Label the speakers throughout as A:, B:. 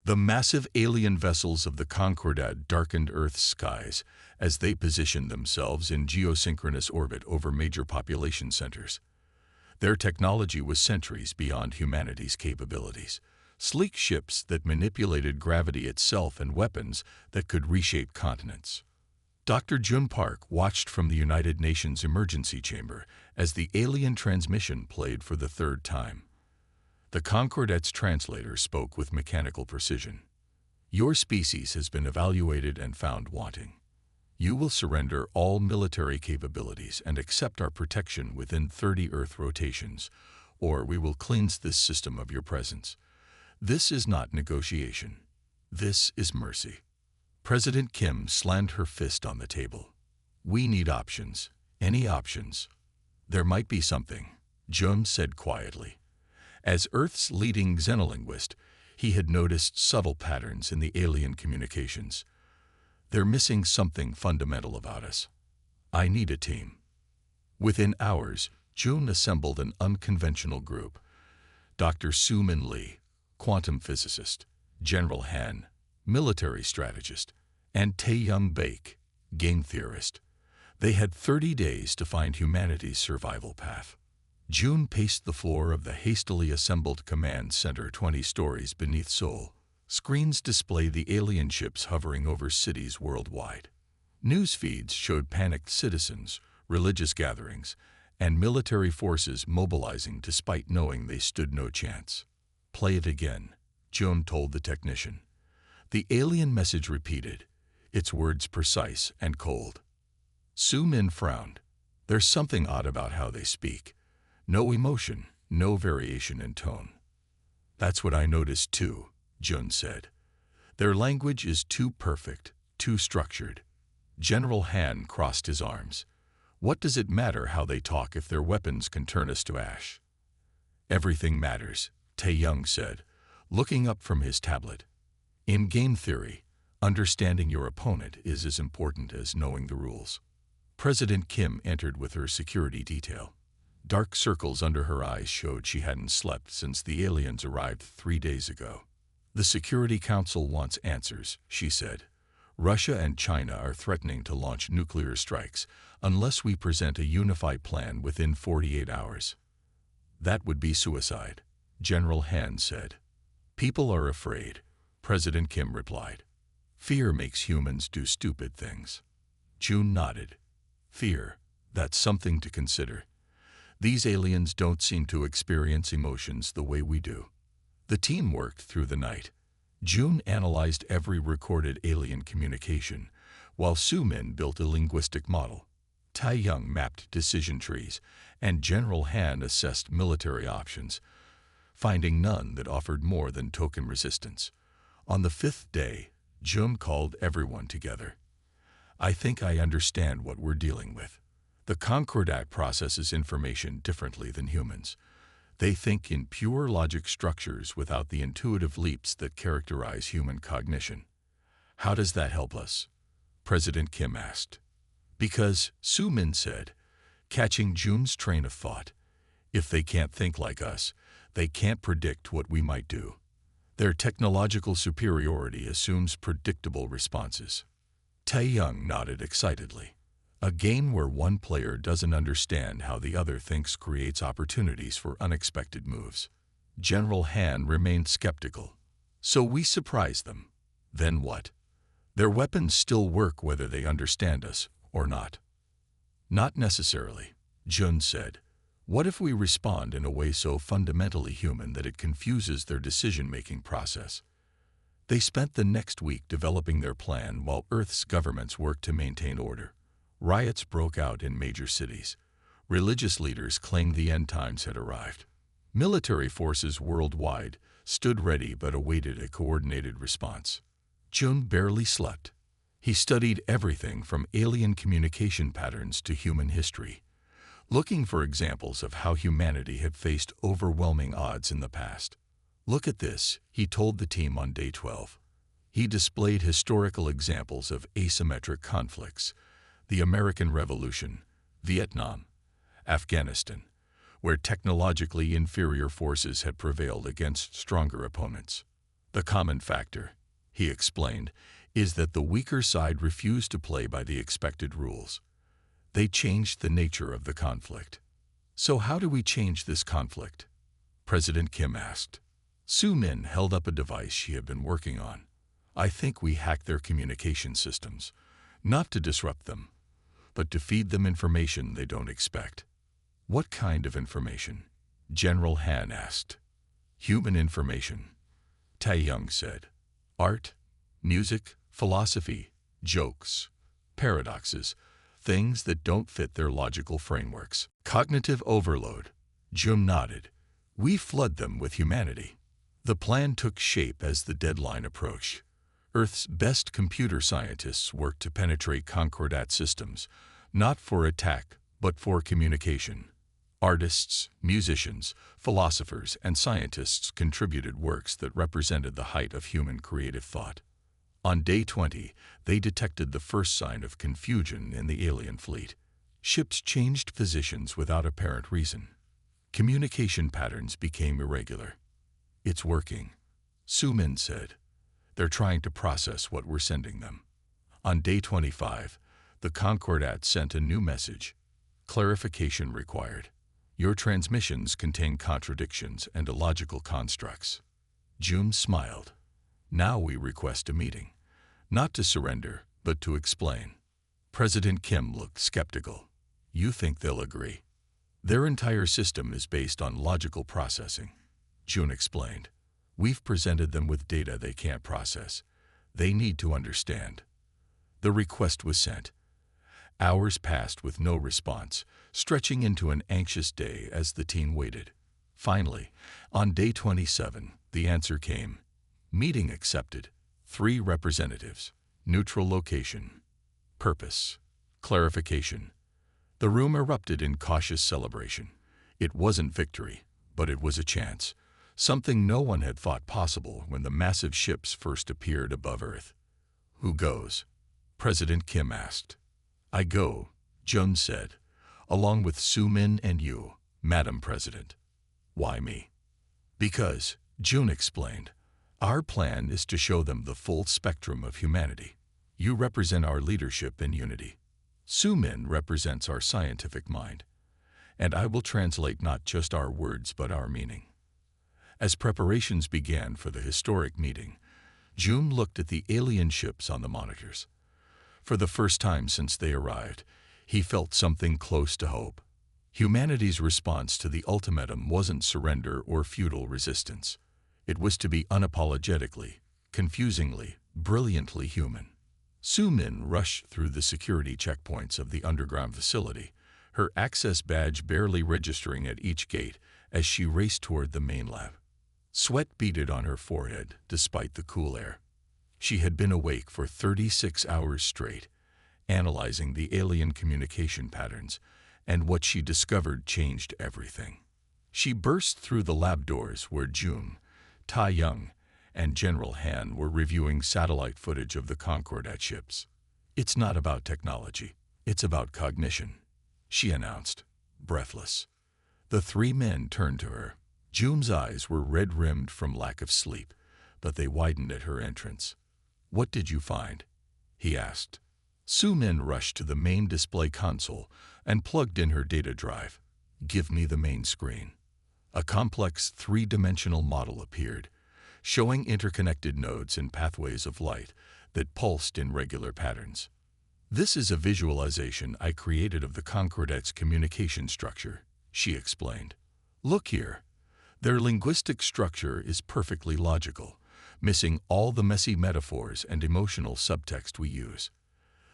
A: The massive alien vessels of the Concordat darkened Earth's skies as they positioned themselves in geosynchronous orbit over major population centers. Their technology was centuries beyond humanity's capabilities. Sleek ships that manipulated gravity itself and weapons that could reshape continents. Dr. Jun Park watched from the United Nations emergency chamber as the alien transmission played for the third time. The Concordat's translator spoke with mechanical precision. "Your species has been evaluated and found wanting. You will surrender all military capabilities and accept our protection within 30 Earth rotations, or we will cleanse this system of your presence. This is not negotiation. This is mercy." President Kim slammed her fist on the table. "We need options. Any options." "There might be something," Jun said quietly. As Earth's leading xenolinguist, he had noticed subtle patterns in the alien communications. "They're missing something fundamental about us. I need a team." Within hours, Jun assembled an unconventional group. Dr. Soo-Min Lee, quantum physicist, General Han, military strategist, and Tae-Young Baek, game theorist. They had 30 days to find humanity's survival path. Jun paced the floor of the hastily assembled command center 20 stories beneath Seoul. Screens display the alien ships hovering over cities worldwide. News feeds showed panicked citizens, religious gatherings, and military forces mobilizing despite knowing they stood no chance. "Play it again," Jun told the technician. The alien message repeated, its words precise and cold. Soo-Min frowned. "There's something odd about how they speak. No emotion, no variation in tone." "That's what I noticed too," Jun said. "Their language is too perfect, too structured." General Han crossed his arms. "What does it matter how they talk if their weapons can turn us to ash?" "Everything matters," Tae-Young said, looking up from his tablet. "In game theory, understanding your opponent is as important as knowing the rules." President Kim entered with her security detail. Dark circles under her eyes showed she hadn't slept since the aliens arrived 3 days ago. "The Security Council wants answers," she said. "Russia and China are threatening to launch nuclear strikes unless we present a unified plan within 48 hours. "That would be suicide," General Han said. "People are afraid," President Kim replied. "Fear makes humans do stupid things." Jun nodded. "Fear, that's something to consider. These aliens don't seem to experience emotions the way we do." The team worked through the night. Jun analyzed every recorded alien communication, while Soo-Min built a linguistic model. Tae-Young mapped decision trees, and General Han assessed military options, finding none that offered more than token resistance. On the 5th day, Jun called everyone together. "I think I understand what we're dealing with. The Concordat processes information differently than humans. They think in pure logic structures without the intuitive leaps that characterize human cognition." "How does that help us?" President Kim asked. "Because," Soo-Min said, catching Jun's train of thought, "if they can't think like us, they can't predict what we might do. Their technological superiority assumes predictable responses." Tae-Young nodded excitedly. "A game where one player doesn't understand how the other thinks creates opportunities for unexpected moves." General Han remained skeptical. "So we surprise them. Then what? Their weapons still work whether they understand us or not." "Not necessarily," Jun said. "What if we respond in a way so fundamentally human that it confuses their decision-making process?" They spent the next week developing their plan while Earth's governments worked to maintain order. Riots broke out in major cities. Religious leaders claimed the end times had arrived. Military forces worldwide stood ready but awaited a coordinated response. Jun barely slept. He studied everything from alien communication patterns to human history, looking for examples of how humanity had faced overwhelming odds in the past. "Look at this," he told the team on day 12. He displayed historical examples of asymmetric conflicts: the American Revolution, Vietnam, Afghanistan, where technologically inferior forces had prevailed against stronger opponents. The common factor, he explained, is that the weaker side refused to play by the expected rules. They changed the nature of the conflict. So how do we change this conflict? President Kim asked. Su Min held up a device she had been working on. I think we hack their communication systems, not to disrupt them, but to feed them information they don't expect. What kind of information? General Han asked. Human information, Tae-young said. Art, music, philosophy, jokes, paradoxes, things that don't fit their logical frameworks. Cognitive overload, Jun nodded. We flood them with humanity. The plan took shape as the deadline approached. Earth's best computer scientists worked to penetrate Concordat systems, not for attack, but for communication. Artists, musicians, philosophers, and scientists contributed works that represented the height of human creative thought. On day 20, they detected the first sign of confusion in the alien fleet. Ships changed positions without apparent reason. Communication patterns became irregular. It's working, Su Min said. They're trying to process what we're sending them. On day 25, the Concordat sent a new message. Clarification required. Your transmissions contain contradictions and illogical constructs. Jun smiled. Now we request a meeting. Not to surrender, but to explain. President Kim looked skeptical. You think they'll agree? Their entire system is based on logical processing, Jun explained. We've presented them with data they can't process. They need to understand. The request was sent. Hours passed with no response, stretching into an anxious day as the team waited. Finally, on day 27, the answer came. Meeting accepted. 3 representatives. Neutral location. Purpose. Clarification. The room erupted in cautious celebration. It wasn't victory, but it was a chance. Something no one had thought possible when the massive ships first appeared above Earth. Who goes? President Kim asked. I go, Jun said, along with Su Min and you, Madam President. Why me? Because, Jun explained, our plan is to show them the full spectrum of humanity. You represent our leadership and unity. Su Min represents our scientific mind. And I will translate not just our words but our meaning. As preparations began for the historic meeting, Jun looked at the alien ships on the monitors. For the first time since they arrived, he felt something close to hope. Humanity's response to the ultimatum wasn't surrender or futile resistance. It was to be unapologetically, confusingly, brilliantly human. Su Min rushed through the security checkpoints of the underground facility, her access badge barely registering at each gate as she raced toward the main lab. Sweat beaded on her forehead despite the cool air. She had been awake for 36 hours straight, analyzing the alien communication patterns, and what she discovered changed everything. She burst through the lab doors where Jun, Tae-young, and General Han were reviewing satellite footage of the Concordat ships. It's not about technology, it's about cognition, she announced, breathless. The 3 men turned to her. Jun's eyes were red-rimmed from lack of sleep, but they widened at her entrance. What did you find? He asked. Su Min rushed to the main display console and plugged in her data drive. Give me the main screen. A complex 3-dimensional model appeared, showing interconnected nodes and pathways of light that pulsed in regular patterns. This is a visualization I created of the Concordat's communication structure, she explained. Look here. Their linguistic structure is perfectly logical, missing all the messy metaphors and emotional subtext we use.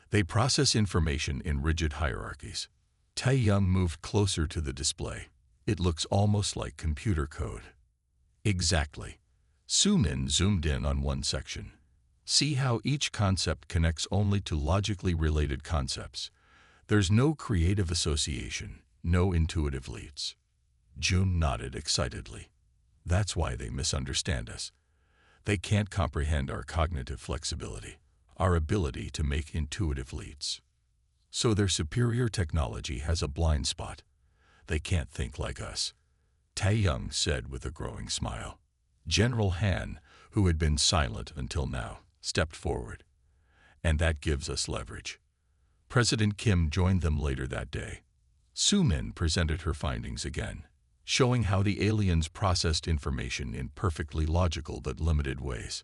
A: They process information in rigid hierarchies. Tae-young moved closer to the display. It looks almost like computer code. Exactly. Su Min zoomed in on one section. See how each concept connects only to logically related concepts. There's no creative association, no intuitive leads. Jun nodded excitedly. That's why they misunderstand us. They can't comprehend our cognitive flexibility, our ability to make intuitive leads. So their superior technology has a blind spot. They can't think like us, Tae-young said with a growing smile. General Han, who had been silent until now, stepped forward. And that gives us leverage. President Kim joined them later that day. Su-min presented her findings again, showing how the aliens processed information in perfectly logical but limited ways.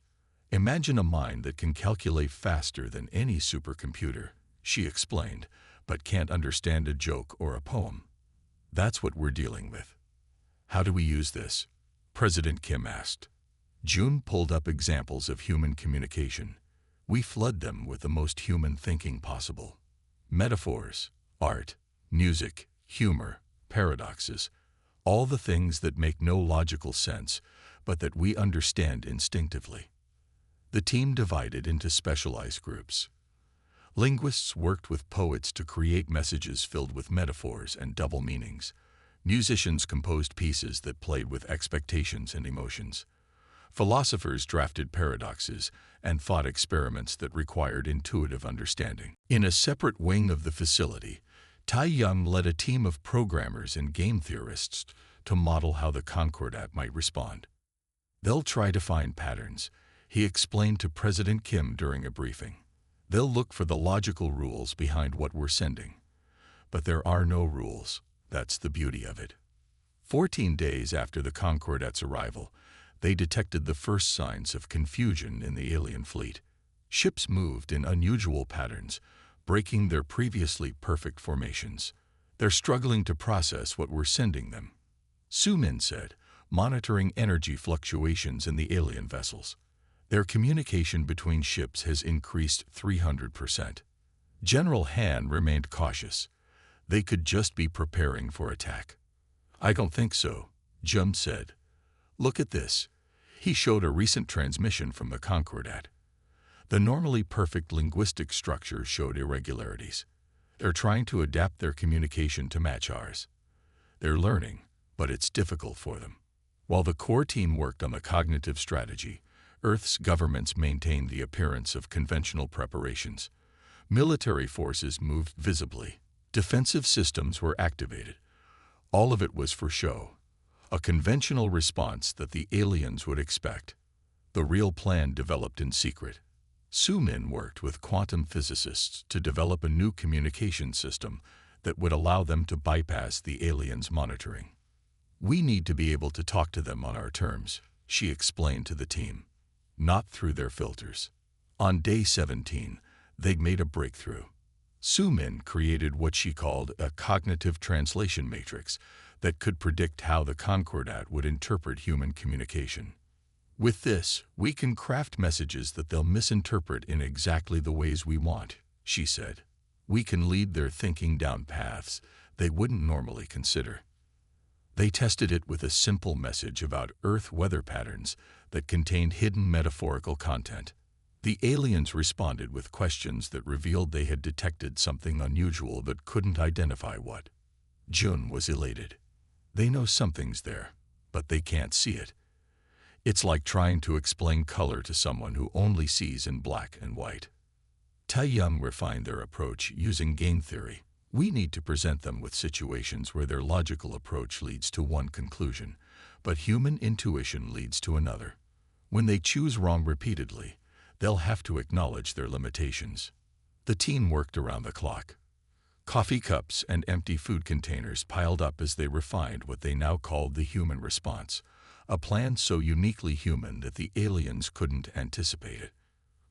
A: Imagine a mind that can calculate faster than any supercomputer, she explained, but can't understand a joke or a poem. That's what we're dealing with. How do we use this? President Kim asked. June pulled up examples of human communication. We flood them with the most human thinking possible. Metaphors, art, music, humor, paradoxes, all the things that make no logical sense, but that we understand instinctively. The team divided into specialized groups. Linguists worked with poets to create messages filled with metaphors and double meanings. Musicians composed pieces that played with expectations and emotions. Philosophers drafted paradoxes and thought experiments that required intuitive understanding. In a separate wing of the facility, Tai Young led a team of programmers and game theorists to model how the Concordat might respond. They'll try to find patterns, he explained to President Kim during a briefing. They'll look for the logical rules behind what we're sending. But there are no rules. That's the beauty of it. 14 days after the Concordat's arrival, they detected the first signs of confusion in the alien fleet. Ships moved in unusual patterns, breaking their previously perfect formations. They're struggling to process what we're sending them, Su-min said, monitoring energy fluctuations in the alien vessels. Their communication between ships has increased 300%. General Han remained cautious. They could just be preparing for attack. I don't think so, Jum said. Look at this. He showed a recent transmission from the Concordat. The normally perfect linguistic structure showed irregularities. They're trying to adapt their communication to match ours. They're learning, but it's difficult for them. While the core team worked on the cognitive strategy, Earth's governments maintained the appearance of conventional preparations. Military forces moved visibly. Defensive systems were activated. All of it was for show. A conventional response that the aliens would expect. The real plan developed in secret. Su-min worked with quantum physicists to develop a new communication system that would allow them to bypass the aliens' monitoring. We need to be able to talk to them on our terms, she explained to the team. Not through their filters. On day 17, they'd made a breakthrough. Su-min created what she called a cognitive translation matrix that could predict how the Concordat would interpret human communication. With this, we can craft messages that they'll misinterpret in exactly the ways we want, she said. We can lead their thinking down paths they wouldn't normally consider. They tested it with a simple message about Earth weather patterns that contained hidden metaphorical content. The aliens responded with questions that revealed they had detected something unusual but couldn't identify what. Jun was elated. They know something's there, but they can't see it. It's like trying to explain color to someone who only sees in black and white. Tai Young refined their approach using game theory. We need to present them with situations where their logical approach leads to one conclusion, but human intuition leads to another. When they choose wrong repeatedly, they'll have to acknowledge their limitations. The team worked around the clock. Coffee cups and empty food containers piled up as they refined what they now called the human response, a plan so uniquely human that the aliens couldn't anticipate it.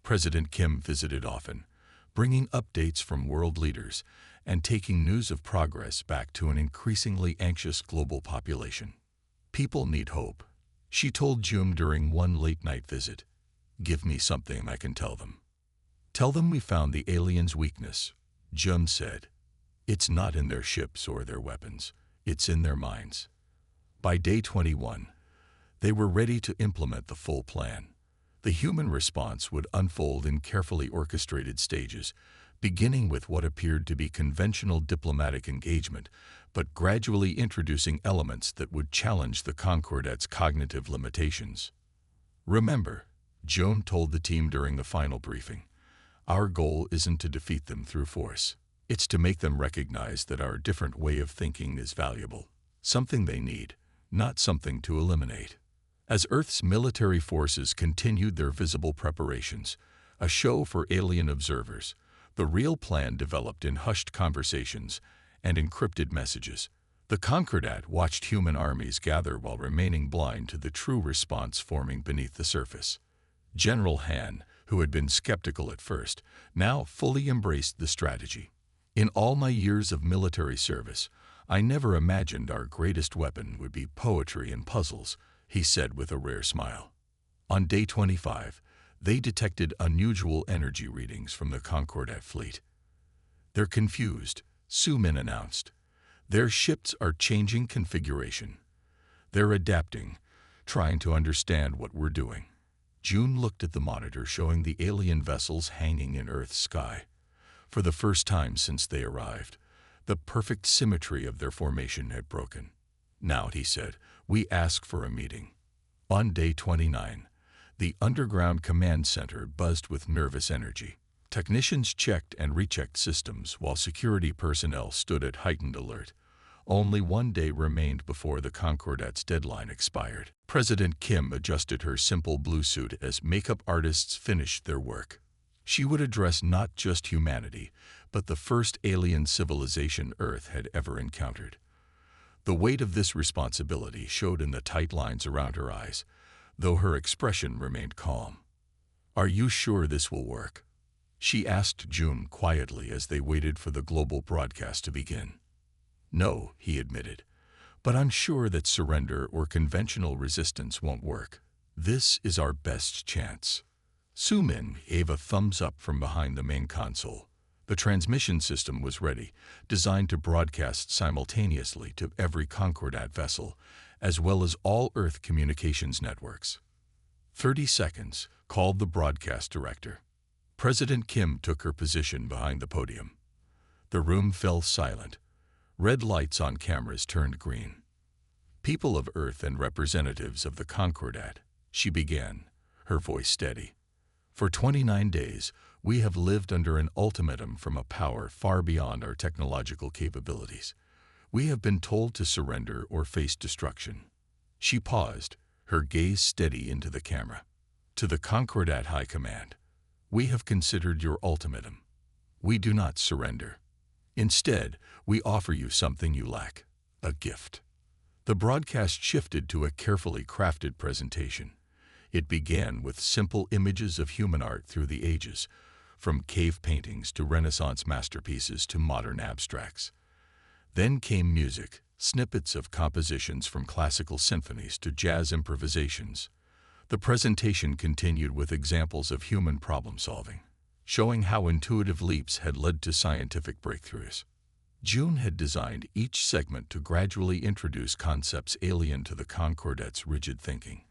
A: President Kim visited often, bringing updates from world leaders and taking news of progress back to an increasingly anxious global population. People need hope, she told Jum during one late-night visit. Give me something I can tell them. Tell them we found the aliens' weakness, Jum said. It's not in their ships or their weapons. It's in their minds. By day 21, they were ready to implement the full plan. The human response would unfold in carefully orchestrated stages, beginning with what appeared to be conventional diplomatic engagement, but gradually introducing elements that would challenge the Concordat's cognitive limitations. Remember, Joan told the team during the final briefing, our goal isn't to defeat them through force. It's to make them recognize that our different way of thinking is valuable, something they need, not something to eliminate. As Earth's military forces continued their visible preparations, a show for alien observers, the real plan developed in hushed conversations and encrypted messages. The Concordat watched human armies gather while remaining blind to the true response forming beneath the surface. General Han, who had been skeptical at first, now fully embraced the strategy. In all my years of military service, I never imagined our greatest weapon would be poetry and puzzles, he said with a rare smile. On day 25, they detected unusual energy readings from the Concordat fleet. "They're confused," Su-min announced. "Their ships are changing configuration. They're adapting, trying to understand what we're doing." June looked at the monitor showing the alien vessels hanging in Earth's sky. For the first time since they arrived, the perfect symmetry of their formation had broken. "Now," he said, "we ask for a meeting." On day 29, the underground command center buzzed with nervous energy. Technicians checked and rechecked systems while security personnel stood at heightened alert. Only one day remained before the Concordat's deadline expired. President Kim adjusted her simple blue suit as makeup artists finished their work. She would address not just humanity, but the first alien civilization Earth had ever encountered. The weight of this responsibility showed in the tight lines around her eyes, though her expression remained calm. "Are you sure this will work?" she asked June quietly as they waited for the global broadcast to begin. "No," he admitted, "but I'm sure that surrender or conventional resistance won't work. This is our best chance." Su-min gave a thumbs up from behind the main console. The transmission system was ready, designed to broadcast simultaneously to every Concordat vessel, as well as all Earth communications networks. 30 seconds, called the broadcast director. President Kim took her position behind the podium. The room fell silent. Red lights on cameras turned green. "People of Earth and representatives of the Concordat," she began, her voice steady. "For 29 days, we have lived under an ultimatum from a power far beyond our technological capabilities. We have been told to surrender or face destruction." She paused, her gaze steady into the camera. "To the Concordat High Command, we have considered your ultimatum. We do not surrender. Instead, we offer you something you lack, a gift." The broadcast shifted to a carefully crafted presentation. It began with simple images of human art through the ages, from cave paintings to Renaissance masterpieces to modern abstracts. Then came music, snippets of compositions from classical symphonies to jazz improvisations. The presentation continued with examples of human problem-solving, showing how intuitive leaps had led to scientific breakthroughs. June had designed each segment to gradually introduce concepts alien to the Concordat's rigid thinking.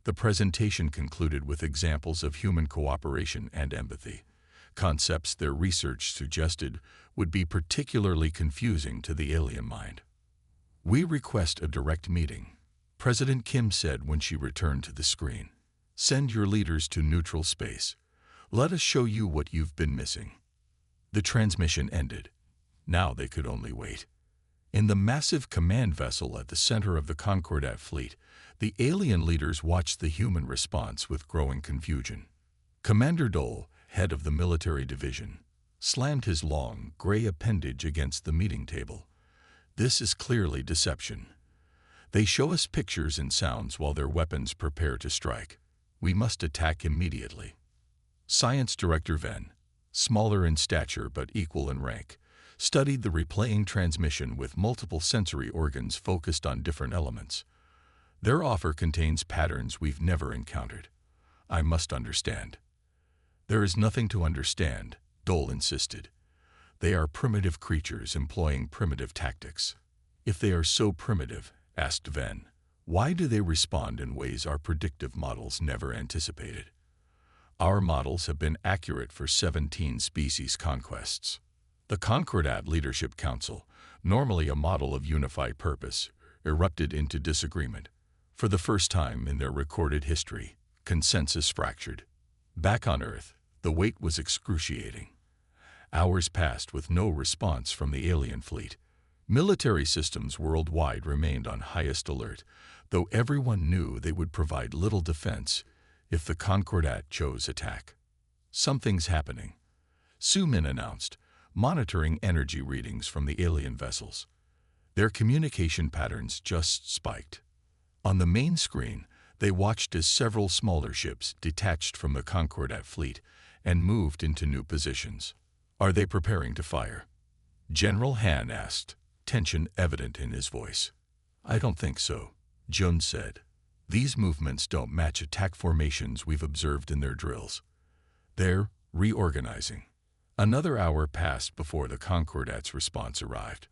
A: The presentation concluded with examples of human cooperation and empathy, concepts their research suggested would be particularly confusing to the alien mind. "We request a direct meeting," President Kim said when she returned to the screen. "Send your leaders to neutral space. Let us show you what you've been missing." The transmission ended. Now they could only wait. In the massive command vessel at the center of the Concordat fleet, the alien leaders watched the human response with growing confusion. Commander Dole, head of the military division, slammed his long, gray appendage against the meeting table. "This is clearly deception. They show us pictures and sounds while their weapons prepare to strike. We must attack immediately." Science Director Ven, smaller in stature but equal in rank, studied the replaying transmission with multiple sensory organs focused on different elements. "Their offer contains patterns we've never encountered. I must understand." "There is nothing to understand," Dole insisted. "They are primitive creatures employing primitive tactics." "If they are so primitive," asked Ven, "why do they respond in ways our predictive models never anticipated?" "Our models have been accurate for 17 species conquests." The Concordat Leadership Council, normally a model of unified purpose, erupted into disagreement. For the first time in their recorded history, consensus fractured. Back on Earth, the wait was excruciating. Hours passed with no response from the alien fleet. Military systems worldwide remained on highest alert, though everyone knew they would provide little defense if the Concordat chose attack. "Something's happening," Sumin announced, monitoring energy readings from the alien vessels. Their communication patterns just spiked. On the main screen, they watched as several smaller ships detached from the Concordat fleet and moved into new positions. "Are they preparing to fire?" General Han asked, tension evident in his voice. "I don't think so," Jun said. "These movements don't match attack formations we've observed in their drills. They're reorganizing." Another hour passed before the Concordat's response arrived.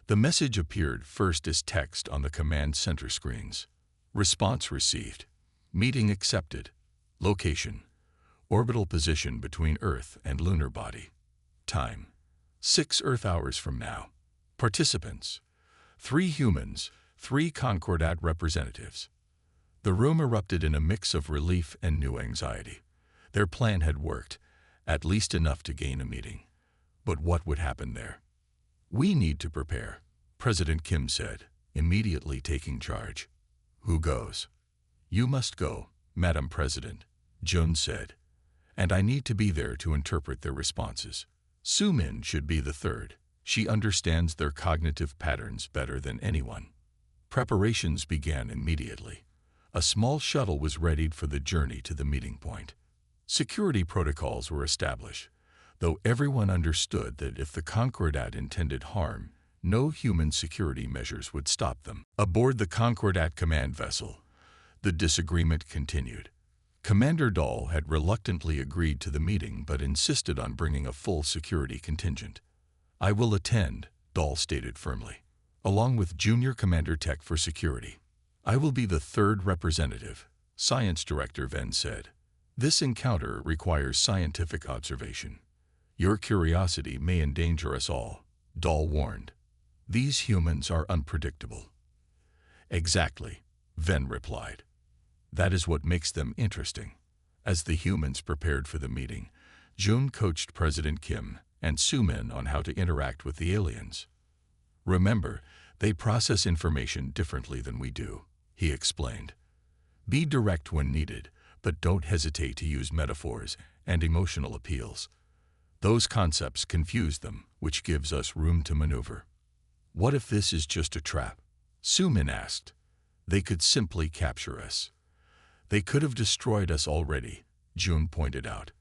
A: The message appeared first as text on the command center screens. Response received. Meeting accepted. Location: orbital position between Earth and lunar body. Time: 6 Earth hours from now. Participants: 3 humans, 3 Concordat representatives. The room erupted in a mix of relief and new anxiety. Their plan had worked, at least enough to gain a meeting. But what would happen there? "We need to prepare," President Kim said, immediately taking charge. "Who goes?" "You must go, Madam President," Jun said. "And I need to be there to interpret their responses. Sumin should be the third. She understands their cognitive patterns better than anyone." Preparations began immediately. A small shuttle was readied for the journey to the meeting point. Security protocols were established, though everyone understood that if the Concordat intended harm, no human security measures would stop them. Aboard the Concordat command vessel, the disagreement continued. Commander Dahl had reluctantly agreed to the meeting but insisted on bringing a full security contingent. "I will attend," Dahl stated firmly, along with Junior Commander Tech for security. "I will be the third representative," Science Director Ven said. "This encounter requires scientific observation. Your curiosity may endanger us all," Dahl warned. "These humans are unpredictable." "Exactly," Ven replied. "That is what makes them interesting." As the humans prepared for the meeting, Jun coached President Kim and Sumin on how to interact with the aliens. "Remember, they process information differently than we do," he explained. "Be direct when needed, but don't hesitate to use metaphors and emotional appeals. Those concepts confuse them, which gives us room to maneuver." "What if this is just a trap?" Sumin asked. "They could simply capture us." "They could have destroyed us already," Jun pointed out.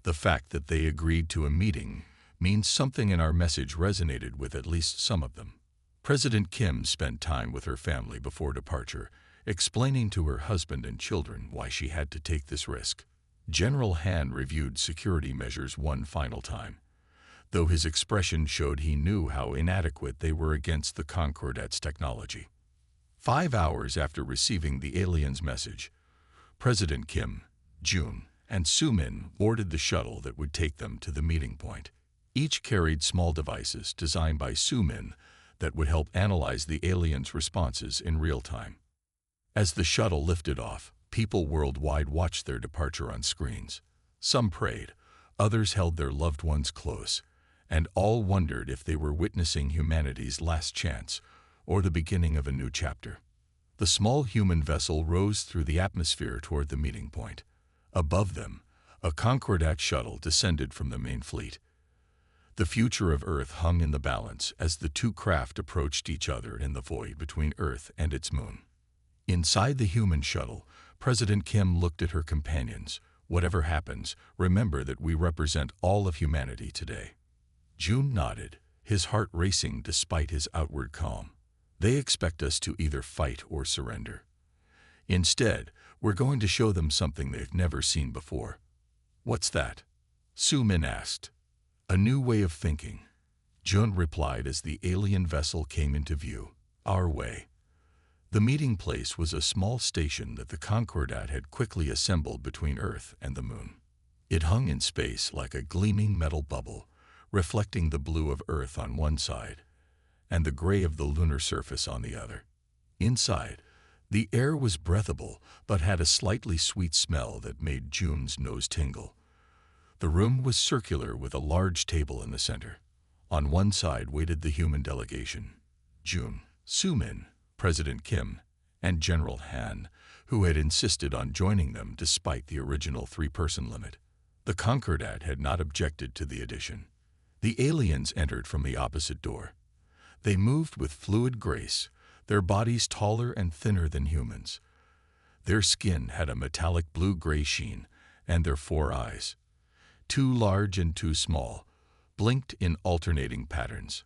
A: "The fact that they agreed to a meeting means something in our message resonated with at least some of them." President Kim spent time with her family before departure, explaining to her husband and children why she had to take this risk. General Han reviewed security measures one final time, though his expression showed he knew how inadequate they were against the Concordat's technology. 5 hours after receiving the aliens' message, President Kim, Jun, and Sumin boarded the shuttle that would take them to the meeting point. Each carried small devices designed by Sumin that would help analyze the aliens' responses in real time. As the shuttle lifted off, people worldwide watched their departure on screens. Some prayed, others held their loved ones close, and all wondered if they were witnessing humanity's last chance or the beginning of a new chapter. The small human vessel rose through the atmosphere toward the meeting point. Above them, a Concordat shuttle descended from the main fleet. The future of Earth hung in the balance as the two craft approached each other in the void between Earth and its moon. Inside the human shuttle, President Kim looked at her companions. "Whatever happens, remember that we represent all of humanity today." Jun nodded, his heart racing despite his outward calm. "They expect us to either fight or surrender. Instead, we're going to show them something they've never seen before." "What's that?" Sumin asked. "A new way of thinking," Jun replied as the alien vessel came into view. "Our way." The meeting place was a small station that the Concordat had quickly assembled between Earth and the moon. It hung in space like a gleaming metal bubble, reflecting the blue of Earth on one side and the gray of the lunar surface on the other. Inside, the air was breathable but had a slightly sweet smell that made Jun's nose tingle. The room was circular with a large table in the center. On one side waited the human delegation, Jun, Sumin, President Kim, and General Han, who had insisted on joining them despite the original three-person limit. The Concordat had not objected to the addition. The aliens entered from the opposite door. They moved with fluid grace, their bodies taller and thinner than humans. Their skin had a metallic blue-gray sheen, and their four eyes, too large and too small, blinked in alternating patterns.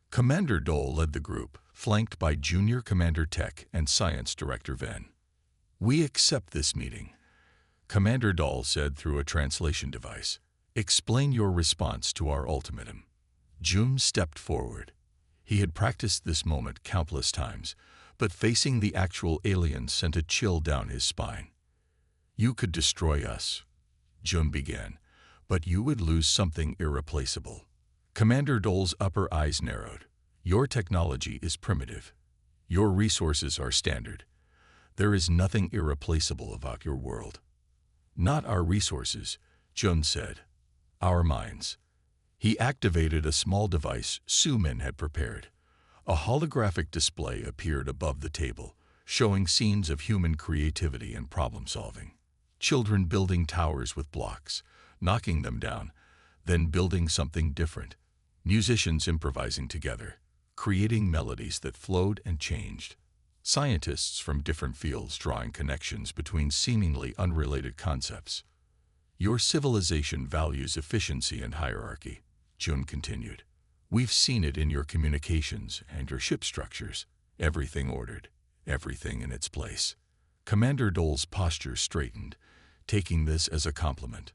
A: Commander Dole led the group, flanked by Junior Commander Tech and Science Director Ven. "We accept this meeting," Commander Dole said through a translation device. "Explain your response to our ultimatum." Jun stepped forward. He had practiced this moment countless times, but facing the actual aliens sent a chill down his spine. "You could destroy us," Jun began, "but you would lose something irreplaceable." Commander Dole's upper eyes narrowed. "Your technology is primitive. Your resources are standard. There is nothing irreplaceable about your world." "Not our resources," Jun said. "Our minds." He activated a small device Sumin had prepared. A holographic display appeared above the table, showing scenes of human creativity and problem-solving. Children building towers with blocks, knocking them down, then building something different. Musicians improvising together, creating melodies that flowed and changed. Scientists from different fields drawing connections between seemingly unrelated concepts. "Your civilization values efficiency and hierarchy," Jun continued. "We've seen it in your communications and your ship structures. Everything ordered, everything in its place." Commander Dole's posture straightened, taking this as a compliment.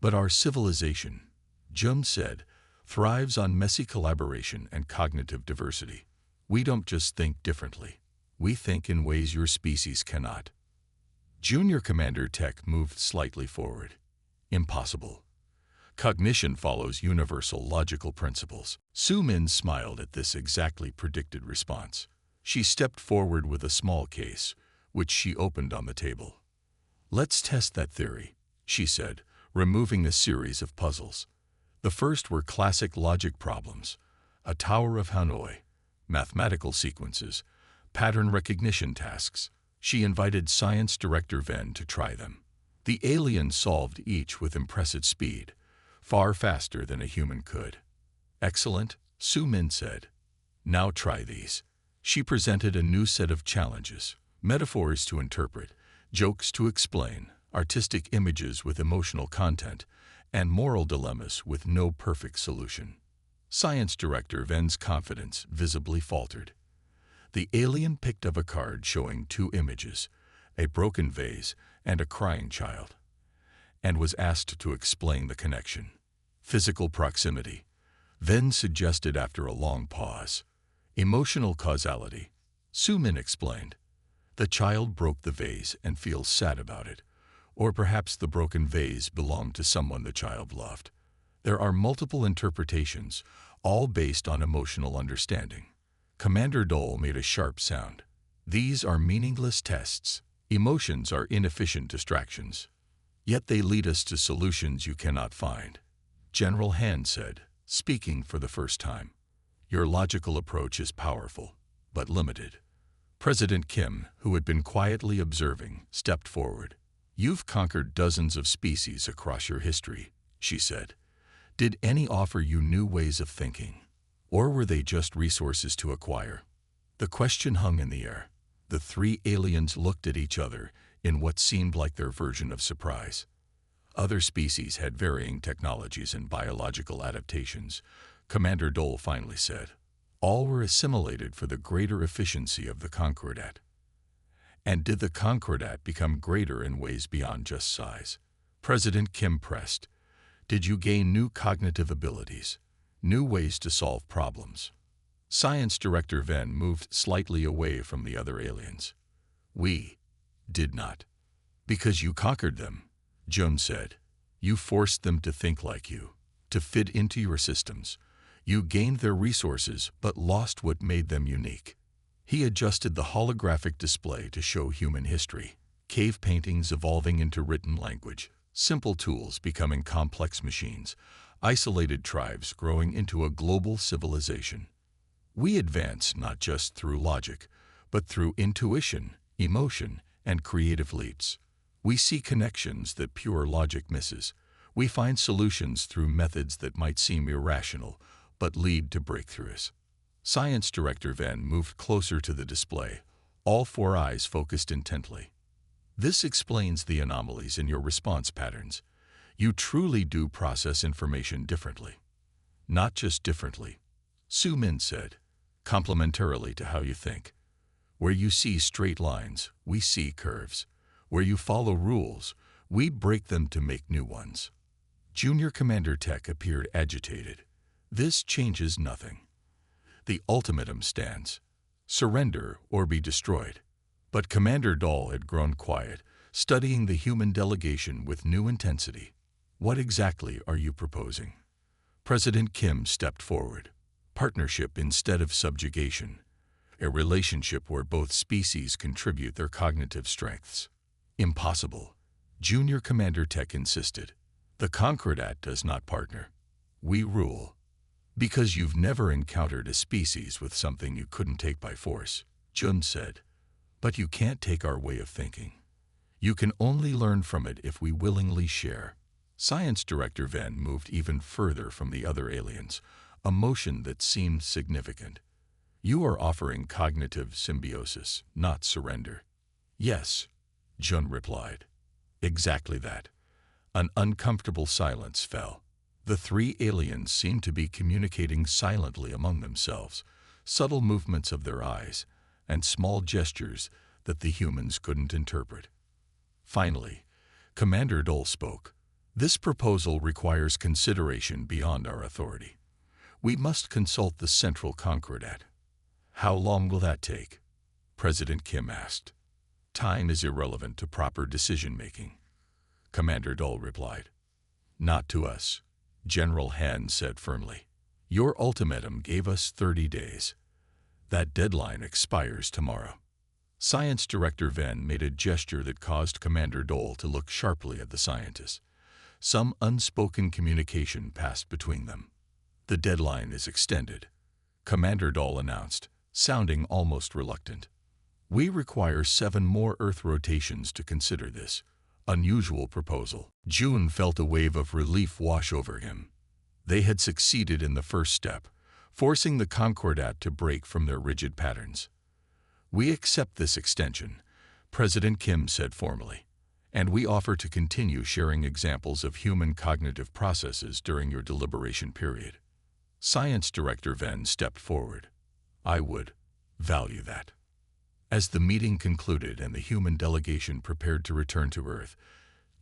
A: "But our civilization," Jun said, "thrives on messy collaboration and cognitive diversity. We don't just think differently. We think in ways your species cannot." Junior Commander Tech moved slightly forward. "Impossible. Cognition follows universal logical principles." Sumin smiled at this exactly predicted response. She stepped forward with a small case, which she opened on the table. "Let's test that theory," she said, removing a series of puzzles. The first were classic logic problems, a Tower of Hanoi, mathematical sequences, pattern recognition tasks. She invited Science Director Ven to try them. The aliens solved each with impressive speed, far faster than a human could. "Excellent," Sumin said. "Now try these." She presented a new set of challenges: metaphors to interpret, jokes to explain, artistic images with emotional content, and moral dilemmas with no perfect solution. Science Director Ven's confidence visibly faltered. The alien picked up a card showing two images, a broken vase and a crying child, and was asked to explain the connection. "Physical proximity," Ven suggested after a long pause. "Emotional causality," Sumin explained. "The child broke the vase and feels sad about it. Or perhaps the broken vase belonged to someone the child loved. There are multiple interpretations, all based on emotional understanding." Commander Dole made a sharp sound. "These are meaningless tests. Emotions are inefficient distractions. Yet they lead us to solutions you cannot find." General Han said, speaking for the first time. "Your logical approach is powerful, but limited." President Kim, who had been quietly observing, stepped forward. "You've conquered dozens of species across your history," she said. "Did any offer you new ways of thinking? Or were they just resources to acquire?" The question hung in the air. The three aliens looked at each other in what seemed like their version of surprise. Other species had varying technologies and biological adaptations, Commander Dole finally said. All were assimilated for the greater efficiency of the Concordat. And did the Concordat become greater in ways beyond just size? President Kim pressed. Did you gain new cognitive abilities, new ways to solve problems? Science Director Ven moved slightly away from the other aliens. We did not. Because you conquered them, Jun said. You forced them to think like you, to fit into your systems. You gained their resources but lost what made them unique. He adjusted the holographic display to show human history, cave paintings evolving into written language, simple tools becoming complex machines, isolated tribes growing into a global civilization. We advance not just through logic, but through intuition, emotion, and creative leaps. We see connections that pure logic misses. We find solutions through methods that might seem irrational, but lead to breakthroughs. Science Director Venn moved closer to the display, all four eyes focused intently. This explains the anomalies in your response patterns. You truly do process information differently. Not just differently, Su Min said, complementarily to how you think. Where you see straight lines, we see curves. Where you follow rules, we break them to make new ones. Junior Commander Tech appeared agitated. This changes nothing. The ultimatum stands. Surrender or be destroyed. But Commander Dahl had grown quiet, studying the human delegation with new intensity. What exactly are you proposing? President Kim stepped forward. Partnership instead of subjugation. A relationship where both species contribute their cognitive strengths. Impossible. Junior Commander Tech insisted. The Concordat does not partner. We rule. Because you've never encountered a species with something you couldn't take by force, Jun said. But you can't take our way of thinking. You can only learn from it if we willingly share. Science Director Venn moved even further from the other aliens, a motion that seemed significant. You are offering cognitive symbiosis, not surrender. Yes, Jun replied. Exactly that. An uncomfortable silence fell. The three aliens seemed to be communicating silently among themselves, subtle movements of their eyes, and small gestures that the humans couldn't interpret. Finally, Commander Dole spoke. This proposal requires consideration beyond our authority. We must consult the Central Concordat. How long will that take? President Kim asked. Time is irrelevant to proper decision-making. Commander Dole replied. Not to us, General Han said firmly. Your ultimatum gave us 30 days. That deadline expires tomorrow. Science Director Venn made a gesture that caused Commander Dole to look sharply at the scientist. Some unspoken communication passed between them. The deadline is extended, Commander Dole announced, sounding almost reluctant. We require 7 more Earth rotations to consider this unusual proposal. June felt a wave of relief wash over him. They had succeeded in the first step, forcing the Concordat to break from their rigid patterns. We accept this extension, President Kim said formally, and we offer to continue sharing examples of human cognitive processes during your deliberation period. Science Director Venn stepped forward. I would value that. As the meeting concluded and the human delegation prepared to return to Earth,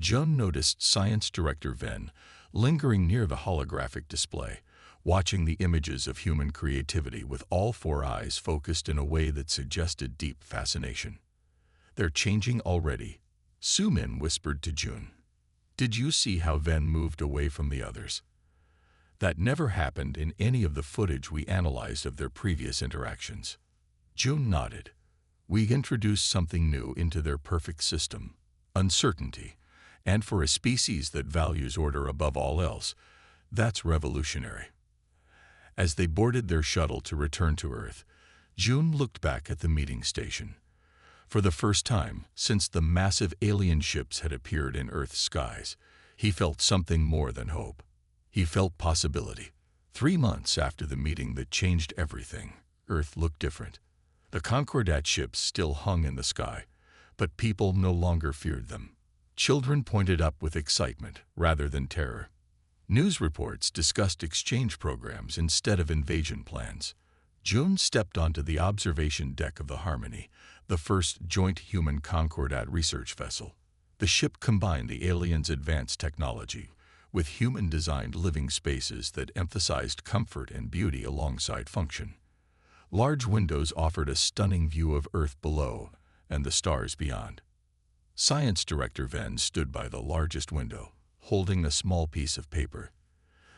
A: Jun noticed Science Director Venn lingering near the holographic display, watching the images of human creativity with all 4 eyes focused in a way that suggested deep fascination. They're changing already, Su Min whispered to Jun. Did you see how Venn moved away from the others? That never happened in any of the footage we analyzed of their previous interactions. Jun nodded. We introduced something new into their perfect system, uncertainty, and for a species that values order above all else, that's revolutionary. As they boarded their shuttle to return to Earth, Jun looked back at the meeting station. For the first time since the massive alien ships had appeared in Earth's skies, he felt something more than hope. He felt possibility. 3 months after the meeting that changed everything, Earth looked different. The Concordat ships still hung in the sky, but people no longer feared them. Children pointed up with excitement rather than terror. News reports discussed exchange programs instead of invasion plans. Jun stepped onto the observation deck of the Harmony, the first joint human Concordat research vessel. The ship combined the aliens' advanced technology with human-designed living spaces that emphasized comfort and beauty alongside function. Large windows offered a stunning view of Earth below and the stars beyond. Science Director Venn stood by the largest window, holding a small piece of paper.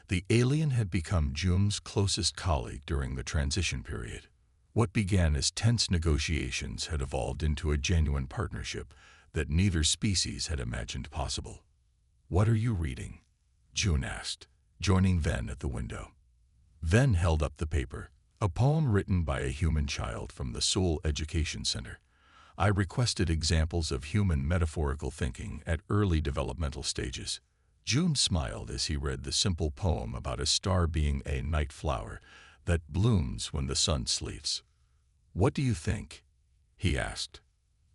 A: The alien had become Jun's closest colleague during the transition period. What began as tense negotiations had evolved into a genuine partnership that neither species had imagined possible. What are you reading? Jun asked. joining Ven at the window. Ven held up the paper, a poem written by a human child from the Seoul Education Center. I requested examples of human metaphorical thinking at early developmental stages. Jun smiled as he read the simple poem about a star being a night flower that blooms when the sun sleeps. "What do you think?" he asked.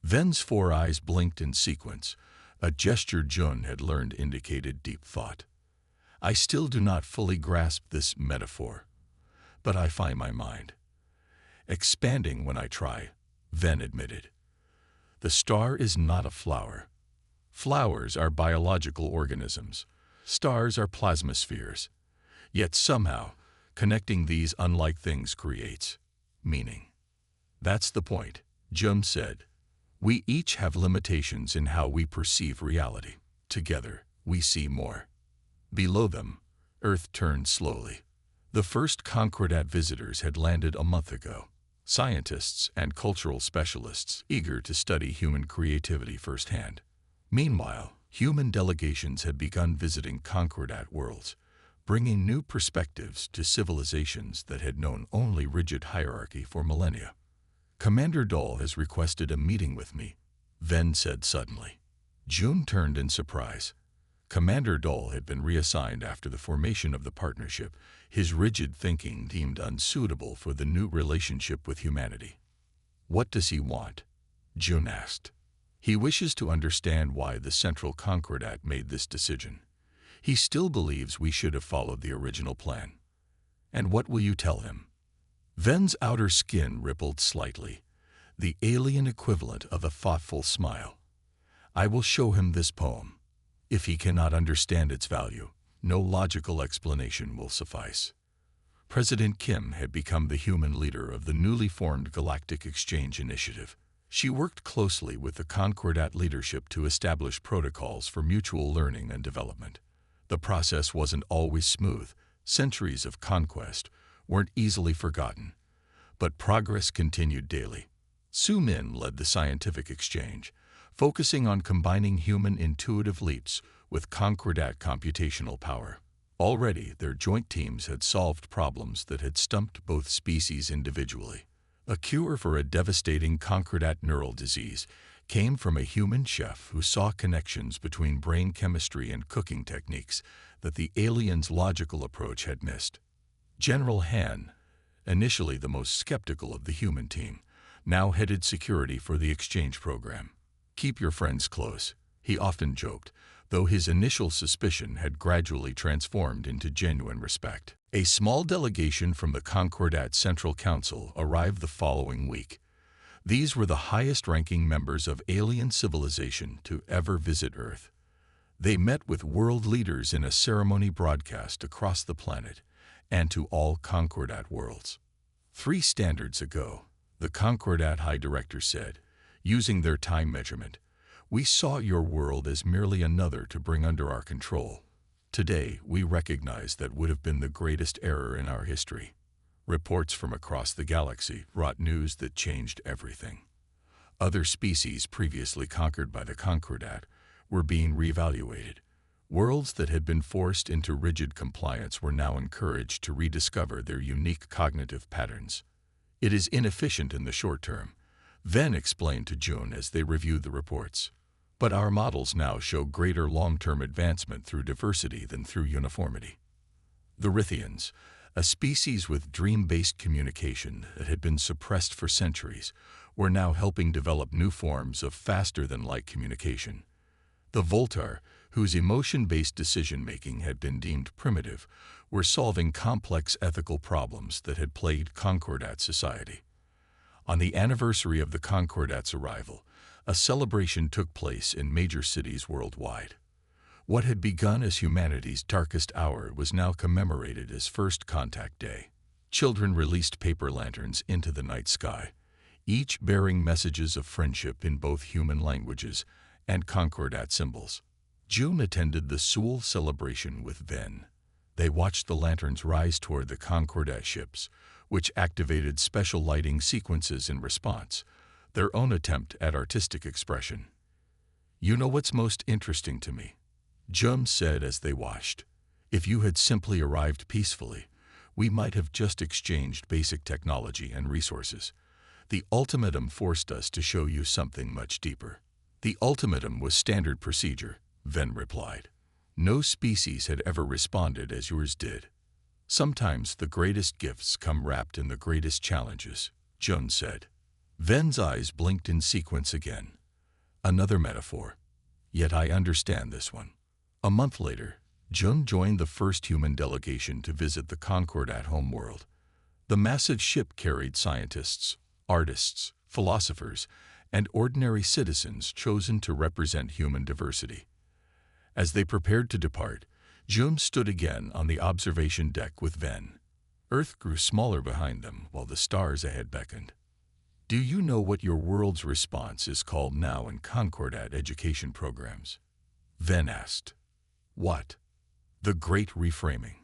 A: Ven's 4 eyes blinked in sequence, a gesture Jun had learned indicated deep thought. "I still do not fully grasp this metaphor, but I find my mind expanding when I try," Ven admitted. "The star is not a flower. Flowers are biological organisms. Stars are plasmaspheres. Yet somehow, connecting these unlike things creates meaning." "That's the point," Jun said. "We each have limitations in how we perceive reality. Together, we see more." Below them, Earth turned slowly. The first Concordat visitors had landed a month ago. Scientists and cultural specialists eager to study human creativity firsthand. Meanwhile, human delegations had begun visiting Concordat worlds, bringing new perspectives to civilizations that had known only rigid hierarchy for millennia. "Commander Dole has requested a meeting with me," Ven said suddenly. Jun turned in surprise. Commander Dole had been reassigned after the formation of the partnership, his rigid thinking deemed unsuitable for the new relationship with humanity. "What does he want?" Jun asked. "He wishes to understand why the Central Concordat made this decision. He still believes we should have followed the original plan." "And what will you tell him?" Ven's outer skin rippled slightly, the alien equivalent of a thoughtful smile. "I will show him this poem. If he cannot understand its value, no logical explanation will suffice." President Kim had become the human leader of the newly formed Galactic Exchange Initiative. She worked closely with the Concordat leadership to establish protocols for mutual learning and development. The process wasn't always smooth. Centuries of conquest weren't easily forgotten, but progress continued daily. Su Min led the scientific exchange, focusing on combining human intuitive leaps with Concordat computational power. Already, their joint teams had solved problems that had stumped both species individually. A cure for a devastating Concordat neural disease came from a human chef who saw connections between brain chemistry and cooking techniques that the aliens' logical approach had missed. General Han, initially the most skeptical of the human team, now headed security for the exchange program. "Keep your friends close," he often joked, though his initial suspicion had gradually transformed into genuine respect. A small delegation from the Concordat Central Council arrived the following week. These were the highest-ranking members of alien civilization to ever visit Earth. They met with world leaders in a ceremony broadcast across the planet and to all Concordat worlds. 3 standards ago, the Concordat High Director said, using their time measurement, "We saw your world as merely another to bring under our control. Today, we recognize that would have been the greatest error in our history." Reports from across the galaxy brought news that changed everything. Other species previously conquered by the Concordat were being reevaluated. Worlds that had been forced into rigid compliance were now encouraged to rediscover their unique cognitive patterns. "It is inefficient in the short term," Ven explained to Jun as they reviewed the reports. "But our models now show greater long-term advancement through diversity than through uniformity." The Rithians, a species with dream-based communication that had been suppressed for centuries, were now helping develop new forms of faster-than-light communication. The Voltar, whose emotion-based decision-making had been deemed primitive, were solving complex ethical problems that had plagued Concordat society. On the anniversary of the Concordat's arrival, a celebration took place in major cities worldwide. What had begun as humanity's darkest hour was now commemorated as First Contact Day. Children released paper lanterns into the night sky, each bearing messages of friendship in both human languages and Concordat symbols. Jun attended the Seoul celebration with Ven. They watched the lanterns rise toward the Concordat ships, which activated special lighting sequences in response, their own attempt at artistic expression. "You know what's most interesting to me?" Jun said as they watched. If you had simply arrived peacefully, we might have just exchanged basic technology and resources. The ultimatum forced us to show you something much deeper. The ultimatum was standard procedure, Ven replied. No species had ever responded as yours did. Sometimes the greatest gifts come wrapped in the greatest challenges, Jun said. Ven's eyes blinked in sequence again. Another metaphor. Yet I understand this one. A month later, Jun joined the first human delegation to visit the Concordat homeworld. The massive ship carried scientists, artists, philosophers, and ordinary citizens chosen to represent human diversity. As they prepared to depart, Jun stood again on the observation deck with Ven. Earth grew smaller behind them while the stars ahead beckoned. Do you know what your world's response is called now in Concordat education programs? Ven asked. What? The Great Reframing.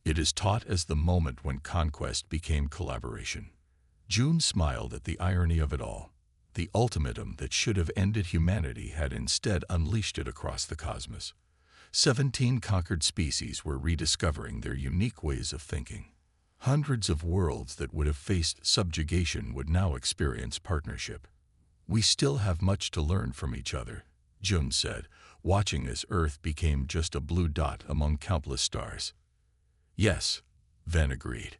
A: It is taught as the moment when conquest became collaboration. Jun smiled at the irony of it all. The ultimatum that should have ended humanity had instead unleashed it across the cosmos. 17 conquered species were rediscovering their unique ways of thinking. Hundreds of worlds that would have faced subjugation would now experience partnership. We still have much to learn from each other, Jun said, watching as Earth became just a blue dot among countless stars. Yes, Ven agreed.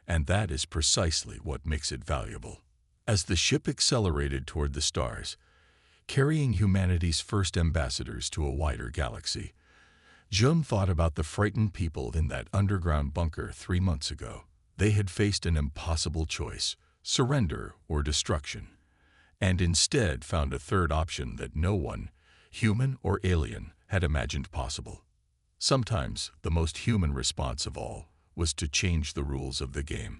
A: And that is precisely what makes it valuable. As the ship accelerated toward the stars, carrying humanity's first ambassadors to a wider galaxy, Jun thought about the frightened people in that underground bunker 3 months ago. They had faced an impossible choice, surrender or destruction, and instead found a third option that no one, human or alien, had imagined possible. Sometimes the most human response of all was to change the rules of the game.